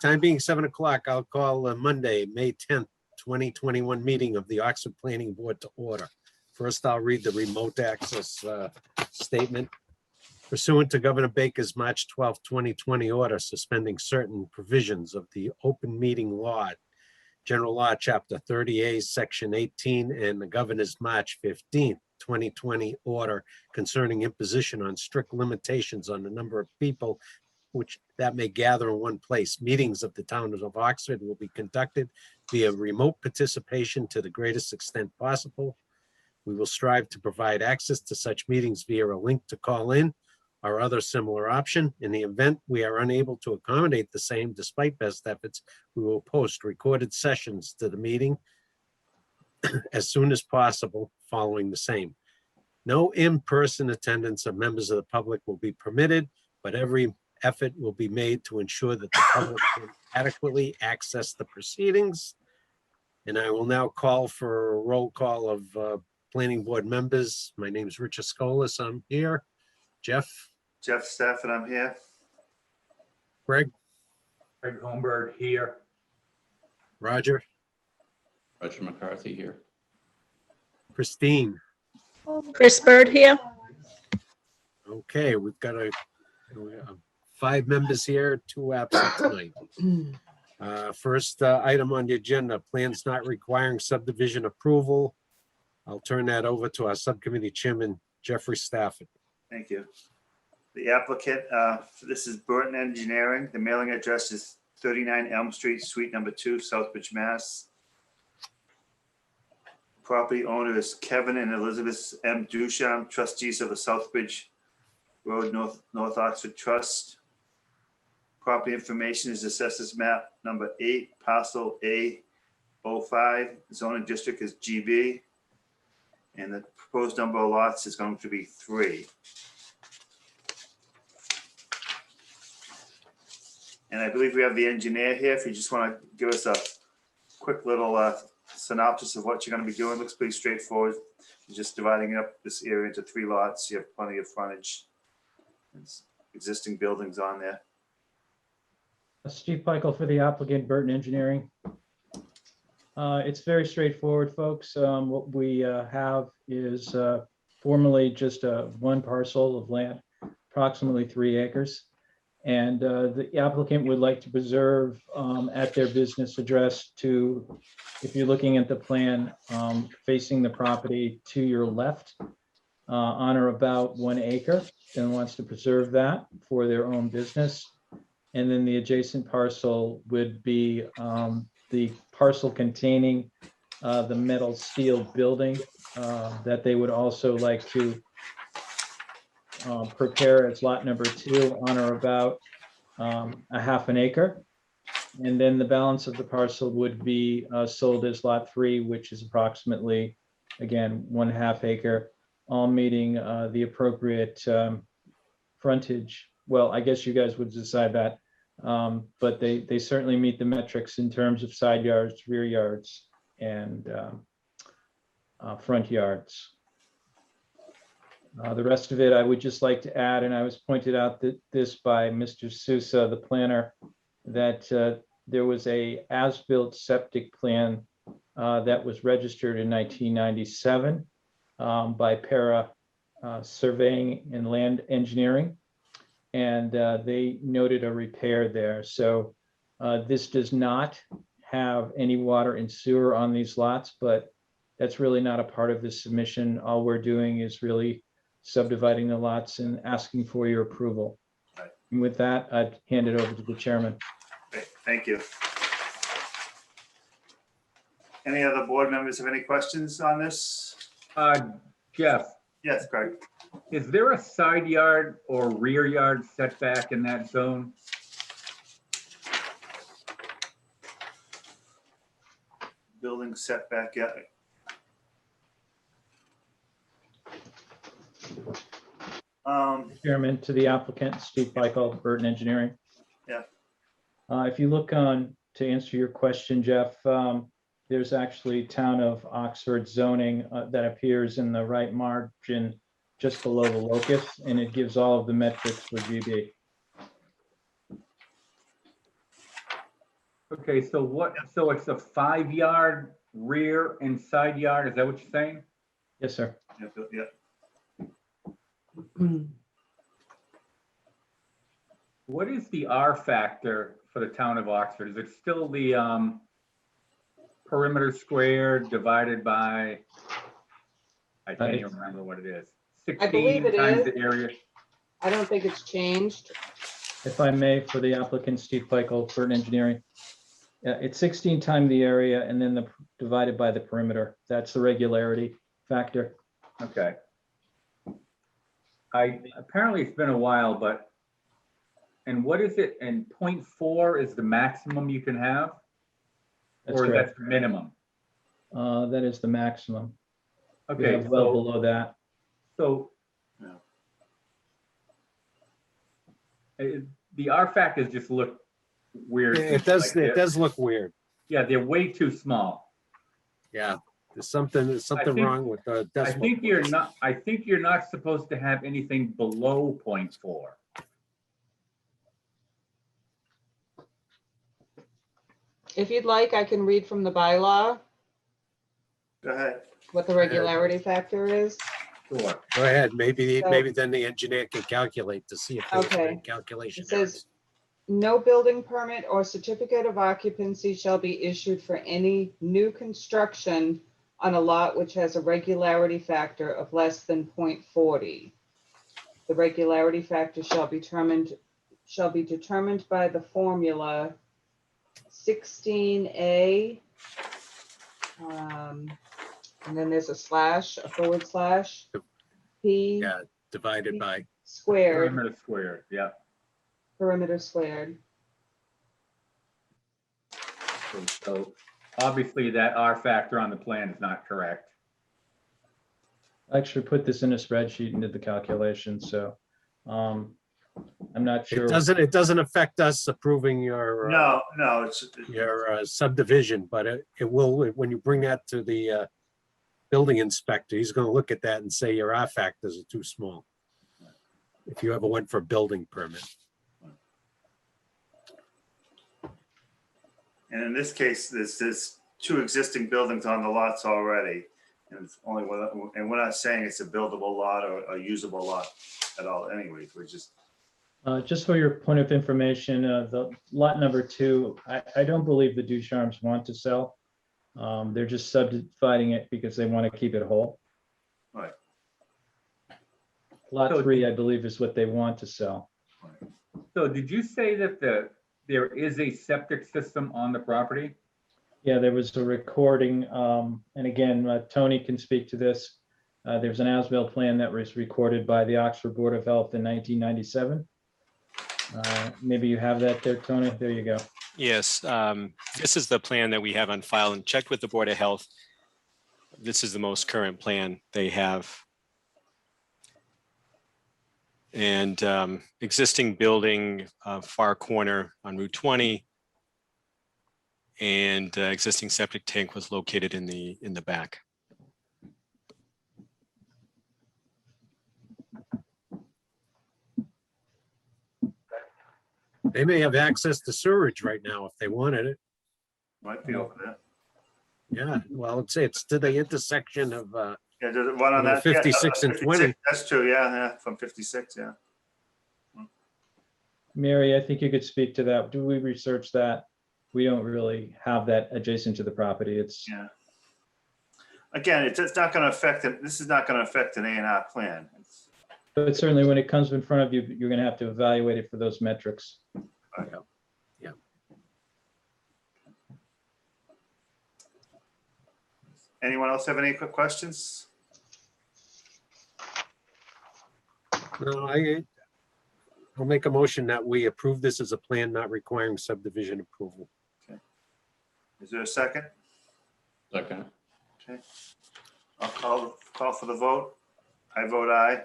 Time being 7 o'clock, I'll call Monday, May 10th, 2021 meeting of the Oxford Planning Board to order. First, I'll read the remote access statement. Pursuant to Governor Baker's March 12th, 2020 order suspending certain provisions of the open meeting law, General Law, Chapter 30A, Section 18, and the Governor's March 15th, 2020 order concerning imposition on strict limitations on the number of people which that may gather in one place. Meetings of the town of Oxford will be conducted via remote participation to the greatest extent possible. We will strive to provide access to such meetings via a link to call in or other similar option. In the event we are unable to accommodate the same despite best efforts, we will post recorded sessions to the meeting as soon as possible following the same. No in-person attendance of members of the public will be permitted, but every effort will be made to ensure that the public can adequately access the proceedings. And I will now call for a roll call of planning board members. My name is Richard Scolas. I'm here. Jeff Stafford, I'm here. Greg Holmberg here. Roger McCarthy here. Christine. Chris Bird here. Okay, we've got 5 members here, 2 absent tonight. First item on the agenda, plans not requiring subdivision approval. I'll turn that over to our subcommittee chairman, Jeffrey Stafford. Thank you. The applicant, this is Burton Engineering. The mailing address is 39 Elm Street, Suite number 2, Southbridge, Mass. Property owner is Kevin and Elizabeth M. Duchamp, trustees of the Southbridge Road North Oxford Trust. Property information is assessors map number 8, parcel A05. Zoning district is GB. And the proposed number of lots is going to be 3. And I believe we have the engineer here. If you just want to give us a quick little synopsis of what you're going to be doing. Looks pretty straightforward. You're just dividing up this area into 3 lots. You have plenty of frontage. There's existing buildings on there. Steve Peichel for the applicant, Burton Engineering. It's very straightforward, folks. What we have is formally just one parcel of land, approximately 3 acres. And the applicant would like to preserve at their business address to, if you're looking at the plan, facing the property to your left, on or about 1 acre, and wants to preserve that for their own business. And then the adjacent parcel would be the parcel containing the metal steel building that they would also like to prepare as lot number 2 on or about a half an acre. And then the balance of the parcel would be sold as lot 3, which is approximately, again, 1/2 acre, all meeting the appropriate frontage. Well, I guess you guys would decide that, but they certainly meet the metrics in terms of side yards, rear yards, and front yards. The rest of it, I would just like to add, and I was pointed out that this by Mr. Sousa, the planner, that there was a as-built septic plan that was registered in 1997 by Para Surveying and Land Engineering, and they noted a repair there. So this does not have any water and sewer on these lots, but that's really not a part of this submission. All we're doing is really subdividing the lots and asking for your approval. Right. And with that, I'd hand it over to the chairman. Okay, thank you. Any other board members have any questions on this? Jeff, Yes, Greg. is there a side yard or rear yard setback in that zone? Building setback, yeah. Chairman, to the applicant, Steve Peichel, Burton Engineering. Yeah. If you look on, to answer your question, Jeff, there's actually town of Oxford zoning that appears in the right margin just below the locus, and it gives all of the metrics for GB. Okay, so what, so it's a 5-yard rear and side yard, is that what you're saying? Yes, sir. Yeah. What is the R factor for the town of Oxford? Is it still the perimeter squared divided by, I can't even remember what it is. I believe 16 it times is. the area. I don't think it's changed. If I may, for the applicant, Steve Peichel, Burton Engineering. Yeah, it's 16 times the area and then divided by the perimeter. That's the regularity factor. Okay. Apparently it's been a while, but, and what is it? And 0.4 is the maximum you can have? That's Or correct. that's minimum? That is the maximum. We Okay, have well so, below that. so. Yeah. The R factors just look weird. It does, Like it does look weird. Yeah, they're way too small. Yeah, there's something think- wrong with the I decimal. think you're not supposed to have anything below 0.4. If you'd like, I can read from the bylaw Go ahead. what the regularity factor is. Sure. Go ahead, maybe So- then the engineer can calculate to see if there's Okay. any calculation It says- errors. No building permit or certificate of occupancy shall be issued for any new construction on a lot which has a regularity factor of less than 0.40. The regularity factor shall be determined by the formula 16A. And then there's a forward slash, P Yeah, divided by, squared, Perimeter squared, yeah. perimeter squared. So obviously that R factor on the plan is not correct. I actually put this in a spreadsheet and did the calculation, so I'm not sure. it doesn't affect us approving your No, it's, your subdivision, but it will, when you bring that to the building inspector, he's gonna look at that and say your R factors are too small. If you ever went for a building permit. and in this case, there's 2 existing buildings on the lots already. And it's only one, and we're not saying it's a buildable lot or a usable lot at all anyways, we're just, Just for your point of information, the lot number 2, I don't believe the Ducharmes want to sell. They're just subdividing it because they want to keep it whole. Right. Lot So- 3, I believe, is what they want to sell. So did you say that there is a septic system on the property? Yeah, there was a recording, and again, Tony can speak to this. There's an as-built plan that was recorded by the Oxford Board of Health in 1997. Maybe you have that there, Tony? There you go. Yes, this is the plan that we have on file and checked with the Board of Health. This is the most current plan they have. And existing building, far corner on Route 20. And existing septic tank was located in the back. They may have access to sewerage right now if they wanted it. might be over there. Yeah, well, it's to the intersection of, Yeah, there's one on that. 56 and 20. That's true, yeah, from 56, yeah. Mary, I think you could speak to that. Do we research that? We don't really have that adjacent to the property. It's, Yeah. Again, it's not gonna affect it, this is not gonna affect an A&R plan. It's- but certainly when it comes in front of you, you're going to have to evaluate it for those metrics. Anyone else have any quick questions? no, I'll make a motion that we approve this as a plan not requiring subdivision approval. Is there a second? Second. Okay. I'll call for the vote. I vote aye.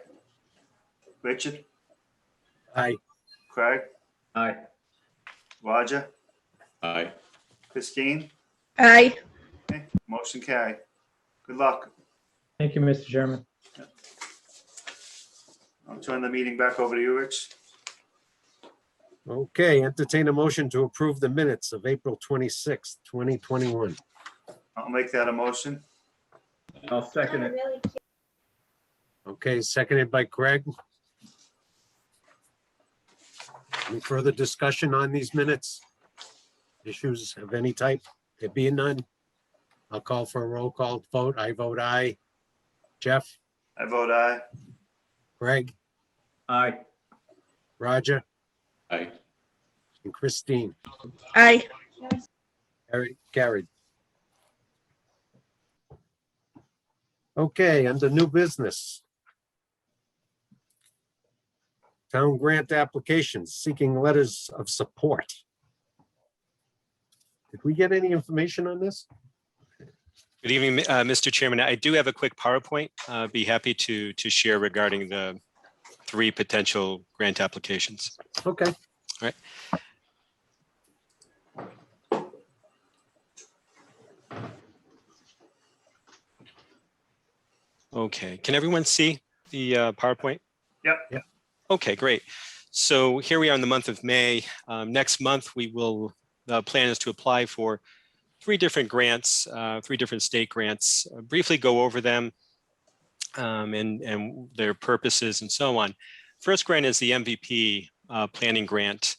Richard, Aye. Craig, Aye. Roger, Aye. Christine, Aye. okay, motion carried. Good luck. Thank you, Mr. Chairman. I'll turn the meeting back over to you, Rich. Okay, entertain a motion to approve the minutes of April 26th, 2021. I'll make that a motion. I'll second it. Okay, seconded by Craig. Any further discussion on these minutes? Issues of any type? There being none, I'll call for a roll call vote. I vote aye. Jeff, I vote aye. Craig, Aye. Roger, Aye. and Christine. Aye. Carried. Okay, under new business. Town grant applications seeking letters of support. Did we get any information on this? Good evening, Mr. Chairman. I do have a quick PowerPoint. Be happy to share regarding the 3 potential grant applications. Okay. All right. Okay, can everyone see the PowerPoint? Yep. Okay, great. So here we are in the month of May. Next month, the plan is to apply for 3 different grants, 3 different state grants, briefly go over them and their purposes and so on. First grant is the MVP Planning Grant.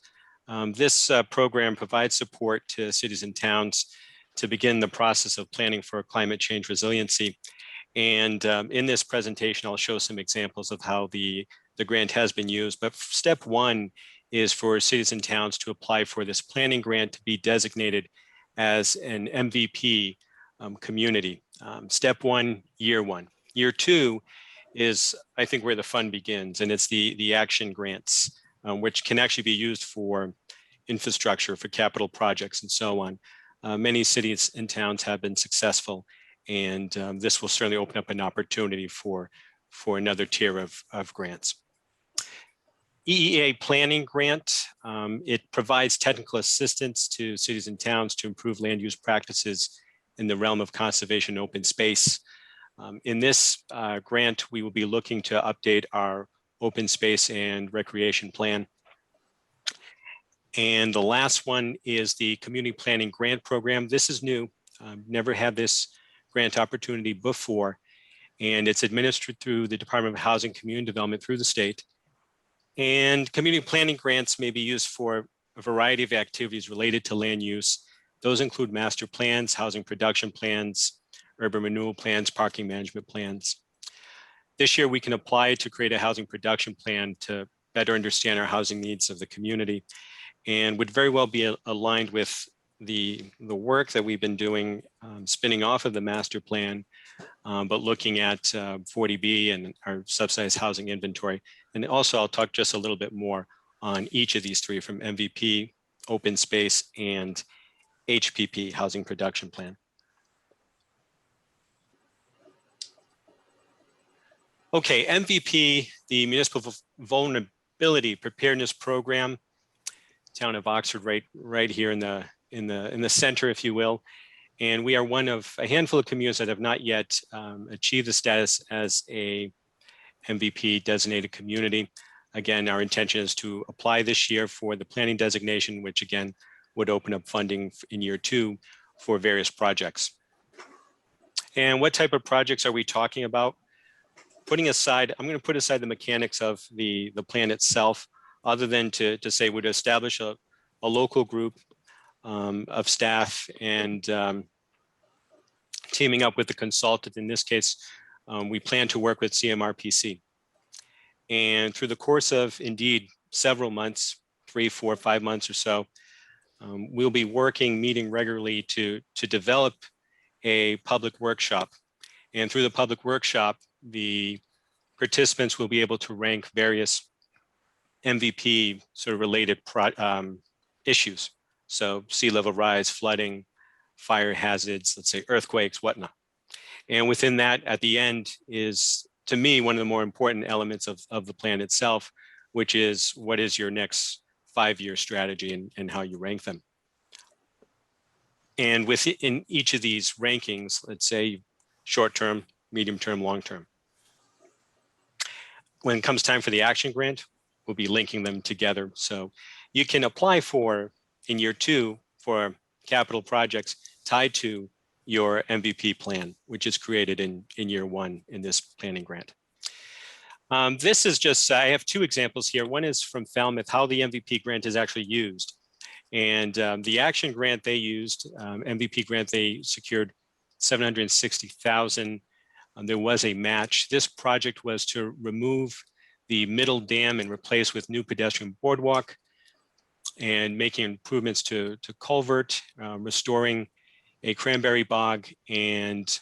This program provides support to cities and towns to begin the process of planning for climate change resiliency. And in this presentation, I'll show some examples of how the grant has been used. But step 1 is for cities and towns to apply for this planning grant to be designated as an MVP community. Step 1, year 1. Year 2 is, I think, where the fun begins, and it's the action grants, which can actually be used for infrastructure, for capital projects, and so on. Many cities and towns have been successful, and this will certainly open up an opportunity for another tier of grants. Eea Planning Grant, it provides technical assistance to cities and towns to improve land use practices in the realm of conservation and open space. In this grant, we will be looking to update our open space and recreation plan. And the last one is the Community Planning Grant Program. This is new. Never had this grant opportunity before, and it's administered through the Department of Housing and Community Development through the state. And community planning grants may be used for a variety of activities related to land use. Those include master plans, housing production plans, urban renewal plans, parking management plans. This year, we can apply to create a housing production plan to better understand our housing needs of the community, and would very well be aligned with the work that we've been doing, spinning off of the master plan, but looking at 40B and our subsidized housing inventory. And also I'll talk just a little bit more on each of these 3 from MVP, open space, and HPP, housing production plan. Okay, MVP, the Municipal Vulnerability Preparedness Program, town of Oxford, right here in the center, if you will. And we are one of a handful of communities that have not yet achieved the status as a MVP designated community. Again, our intention is to apply this year for the planning designation, which again would open up funding in year 2 for various projects. And what type of projects are we talking about? Putting aside, I'm going to put aside the mechanics of the plan itself, other than to say we'd establish a local group of staff and teaming up with the consultant. In this case, we plan to work with CMRPC. And through the course of indeed several months, 3, 4, 5 months or so, we'll be meeting regularly to develop a public workshop. And through the public workshop, the participants will be able to rank various MVP sort of related issues. So sea level rise, flooding, fire hazards, let's say earthquakes, whatnot. And within that, at the end is, to me, one of the more important elements of the plan itself, which is what is your next 5-year strategy and how you rank them. And within each of these rankings, let's say short-term, medium-term, long-term. When it comes time for the action grant, we'll be linking them together. So you can apply for in year 2 for capital projects tied to your MVP plan, which is created in year 1 in this planning grant. This is just, I have 2 examples here. One is from Falmouth, how the MVP grant is actually used. And the action grant they used, MVP grant, they secured $760,000. There was a match. This project was to remove the middle dam and replace with new pedestrian boardwalk and making improvements to culvert, restoring a cranberry bog, and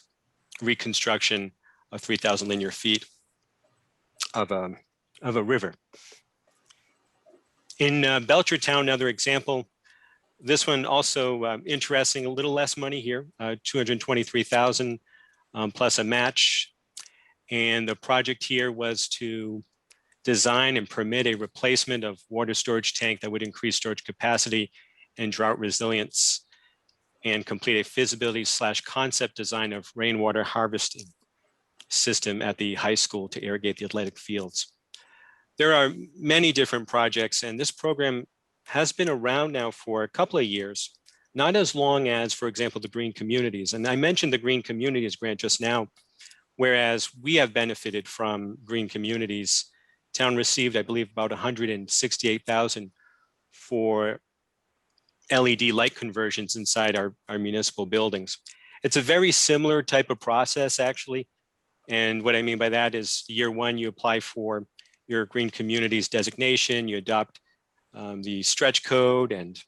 reconstruction of 3,000 linear feet of a river. In Belchertown, another example, this one also interesting, a little less money here, 223,000 plus a match. And the project here was to design and permit a replacement of water storage tank that would increase storage capacity and drought resilience, and complete a feasibility / concept design of rainwater harvesting system at the high school to irrigate the athletic fields. There are many different projects, and this program has been around now for a couple of years, not as long as, for example, the Green Communities. And I mentioned the Green Communities grant just now, whereas we have benefited from Green Communities. Town received, I believe, about 168,000 for LED light conversions inside our municipal buildings. It's a very similar type of process, actually. And what I mean by that is year 1, you apply for your Green Communities designation, you adopt the stretch code, and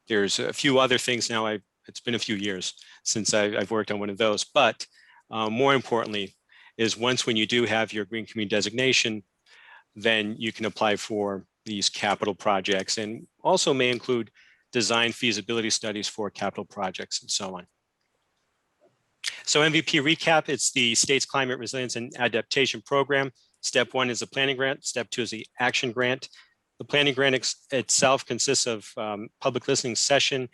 there's a few other things now. It's been a few years since I've worked on one of those, but more importantly is when you do have your Green Community designation, then you can apply for these capital projects, and also may include design feasibility studies for capital projects and so on. So MVP recap, it's the state's climate resilience and adaptation program. Step 1 is the planning grant. Step 2 is the action grant. The planning grant itself consists of public listening session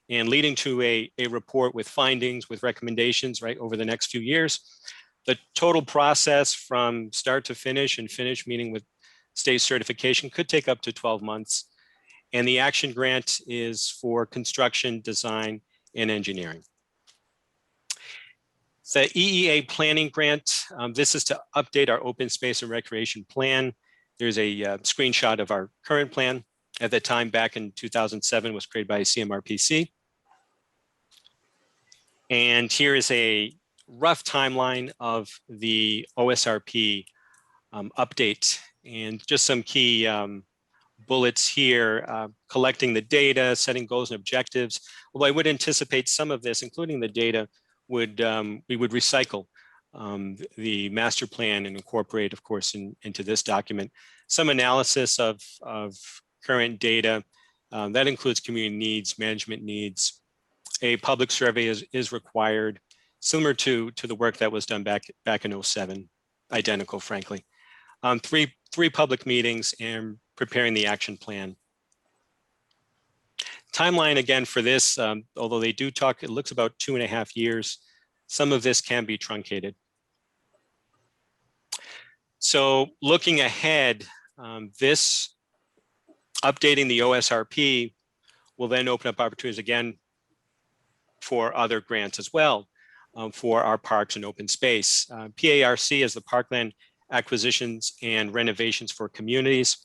and leading to a report with findings, with recommendations, right, over the next few years. The total process from start to finish, and finish meaning with state certification, could take up to 12 months. And the action grant is for construction, design, and engineering. The Eea Planning Grant, this is to update our open space and recreation plan. There's a screenshot of our current plan. At the time, back in 2007, was created by CMRPC. And here is a rough timeline of the OSRP update, and just some key bullets here, collecting the data, setting goals and objectives. Although I would anticipate some of this, including the data, we would recycle the master plan and incorporate, of course, into this document. Some analysis of current data, that includes community needs, management needs. A public survey is required, similar to the work that was done back in 2007, identical, frankly. Three public meetings and preparing the action plan. Timeline again for this, although they do talk, it looks about 2.5 years. Some of this can be truncated. So looking ahead, this updating the OSRP will then open up opportunities again for other grants as well, for our parks and open space. PARC is the Parkland Acquisitions and Renovations for Communities.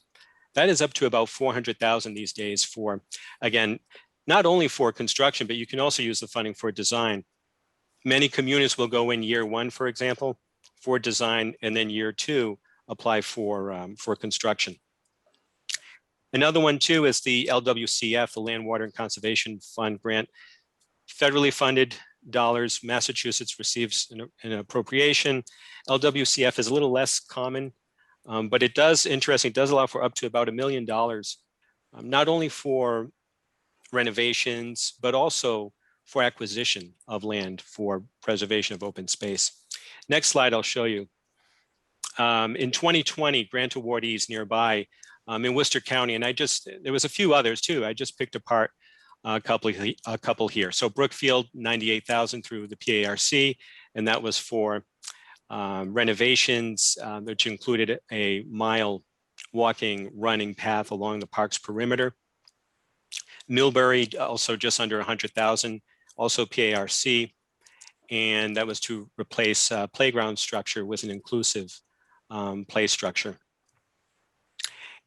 That is up to about 400,000 these days for, again, not only for construction, but you can also use the funding for design. Many communities will go in year 1, for example, for design, and then year 2 apply for construction. Another one too is the LWCF, the Land, Water, and Conservation Fund grant. Federally funded dollars, Massachusetts receives an appropriation. LWCF is a little less common, but it does allow for up to about $1 million, not only for renovations, but also for acquisition of land for preservation of open space. Next slide, I'll show you. In 2020, grant awardees nearby in Worcester County, and there was a few others too. I just picked apart a couple here. So Brookfield, 98,000 through the PARC, and that was for renovations, which included a mile walking, running path along the park's perimeter. Millbury, also just under 100,000, also PARC. And that was to replace playground structure with an inclusive play structure.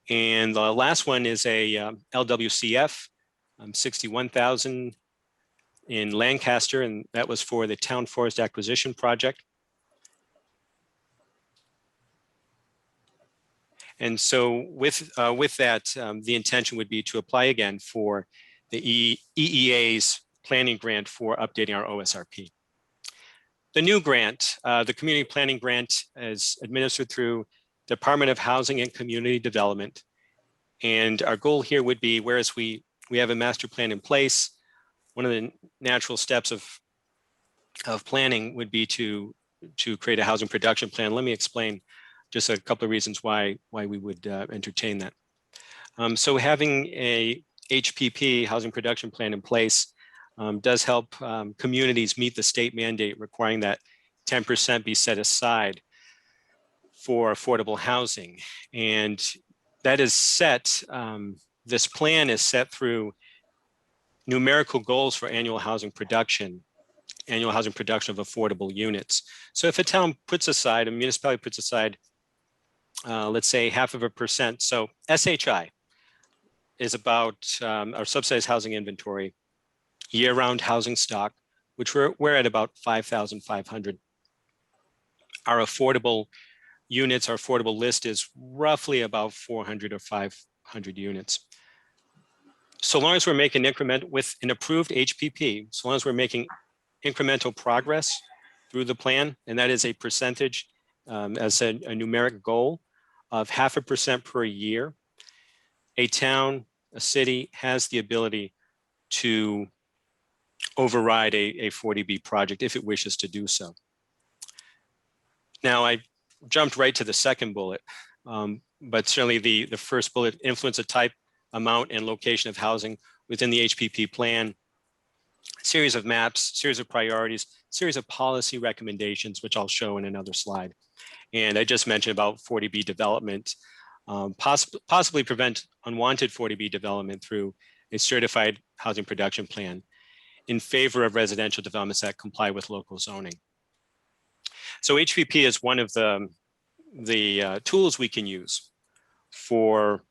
And the last one is a LWCF, 61,000 in Lancaster, and that was for the Town Forest Acquisition Project. And so with that, the intention would be to apply again for the EEA's planning grant for updating our OSRP. The new grant, the Community Planning Grant, is administered through Department of Housing and Community Development. And our goal here would be, whereas we have a master plan in place, one of the natural steps of planning would be to create a housing production plan. Let me explain just a couple of reasons why we would entertain that. So having a HPP, housing production plan, in place does help communities meet the state mandate requiring that 10% be set aside for affordable housing. And that is set, this plan is set through numerical goals for annual housing production of affordable units. So if a town puts aside, a municipality puts aside, let's say 0.5%. So SHI is about our subsidized housing inventory, year-round housing stock, which we're at about 5,500. Our affordable units, our affordable list is roughly about 400 or 500 units. So long as we're making increment with an approved HPP, so long as we're making incremental progress through the plan, and that is a percentage as a numeric goal of 0.5% per year, a town, a city has the ability to override a 40B project if it wishes to do so. Now, I jumped right to the second bullet, but certainly the first bullet, influence of type, amount, and location of housing within the HPP plan, series of maps, series of priorities, series of policy recommendations, which I'll show in another slide. And I just mentioned about 40B development, possibly prevent unwanted 40B development through a certified housing production plan in favor of residential developments that comply with local zoning. So HPP is one of the tools we can use for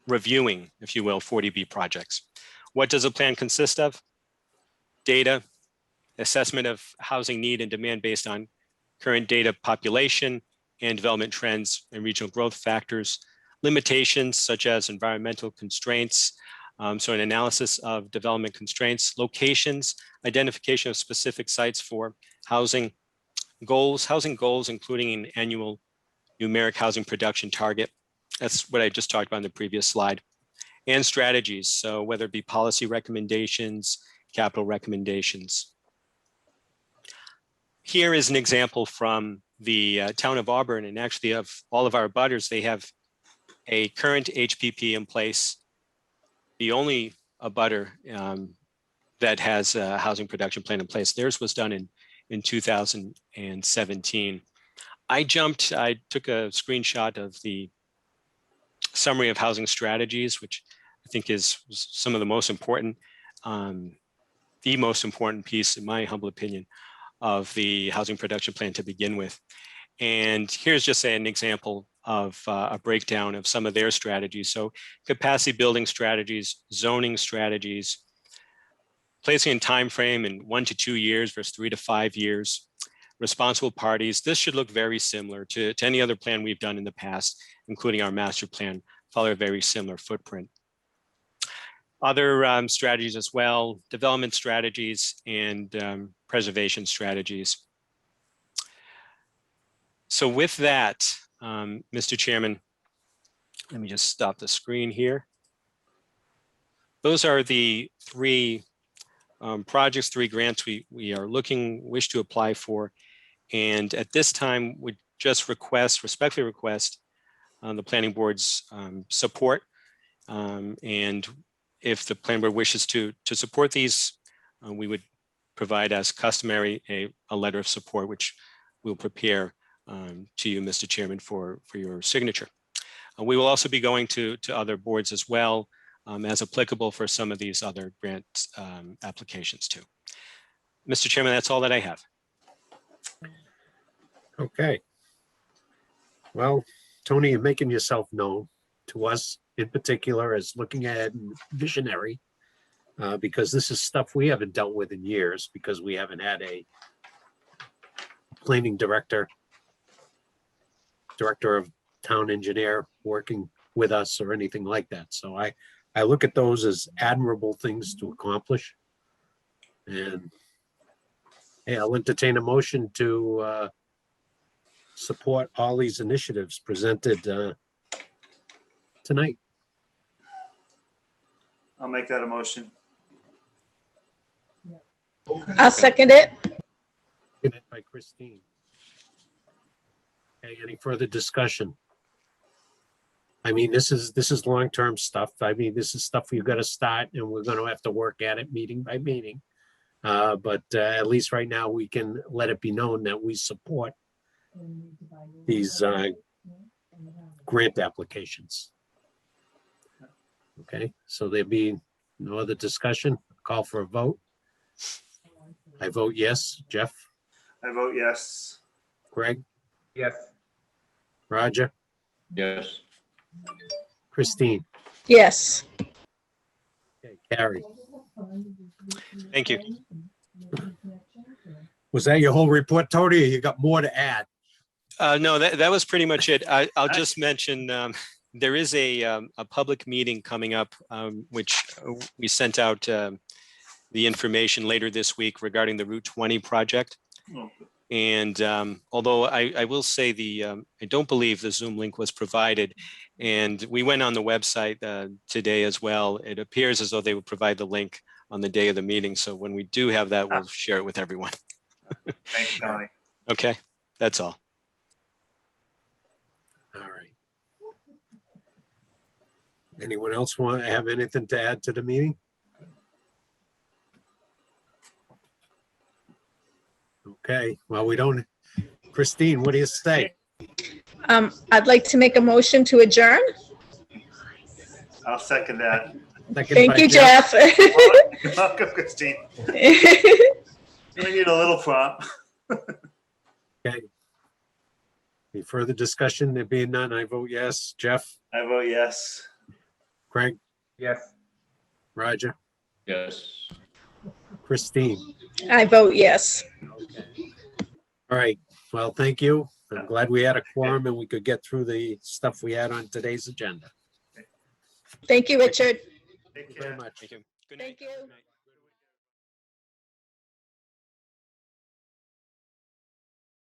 reviewing, if you will, 40B projects. What does a plan consist of? Data, assessment of housing need and demand based on current data, population and development trends and regional growth factors, limitations such as environmental constraints, so an analysis of development constraints, locations, identification of specific sites for housing goals, including an annual numeric housing production target. That's what I just talked about in the previous slide. And strategies, so whether it be policy recommendations, capital recommendations. Here is an example from the town of Auburn, and actually of all of our abutters, they have a current HPP in place. The only abutter that has a housing production plan in place. Theirs was done in 2017. I took a screenshot of the summary of housing strategies, which I think is some of the most important, the most important piece, in my humble opinion, of the housing production plan to begin with. And here's just an example of a breakdown of some of their strategies. So capacity building strategies, zoning strategies, placing in time frame in 1 to 2 years versus 3 to 5 years, responsible parties. This should look very similar to any other plan we've done in the past, including our master plan, follow a very similar footprint. Other strategies as well, development strategies and preservation strategies. So with that, Mr. Chairman, let me just stop the screen here. Those are the three projects, 3 grants we wish to apply for. And at this time, we just respectfully request the planning board's support. And if the planning board wishes to support these, we would provide as customary a letter of support, which we'll prepare to you, Mr. Chairman, for your signature. We will also be going to other boards as well, as applicable for some of these other grant applications too. Mr. Chairman, that's all that I have. Okay. Well, Tony, you're making yourself known to us in particular as looking ahead and visionary, because this is stuff we haven't dealt with in years because we haven't had a planning director of town engineer working with us or anything like that. So I look at those as admirable things to accomplish. And hey, I'll entertain a motion to support all these initiatives presented tonight. I'll make that a motion. I'll second it. Seconded by Christine. Okay, any further discussion? I mean, this is long-term stuff. I mean, this is stuff we've got to start and we're going to have to work at it meeting by meeting. But at least right now we can let it be known that we support these grant applications. Okay, so there be no other discussion. Call for a vote. I vote yes. Jeff, I vote yes. Greg, Yes. Roger, Yes. Christine, Yes. okay, Carrie. Thank you. Was that your whole report, Tony, or you got more to add? No, that was pretty much it. I'll just mention there is a public meeting coming up, which we sent out the information later this week regarding the Route 20 project. Oh, And although I will say I don't believe the Zoom link was provided, and we went on the website today as well. It appears as though they would provide the link on the day of the meeting. So when we do have that, we'll share it with everyone. Thanks, Tony. Okay, that's all. All right. Anyone else want to have anything to add to the meeting? Okay, well, we don't. Christine, what do you say? I'd like to make a motion to adjourn. I'll second that. Second Thank by you, Jeff. You're welcome, Christine. We need a little prompt. Okay. Any further discussion? There being none, I vote yes. Jeff, I vote yes. Craig, Yes. Roger, Yes. Christine. I vote yes. All right, well, thank you. I'm glad we had a quorum and we could get through the stuff we had on today's agenda. Thank you, Richard. Take Thank you care. very much. Thank you. Good night. Thank you. Good night.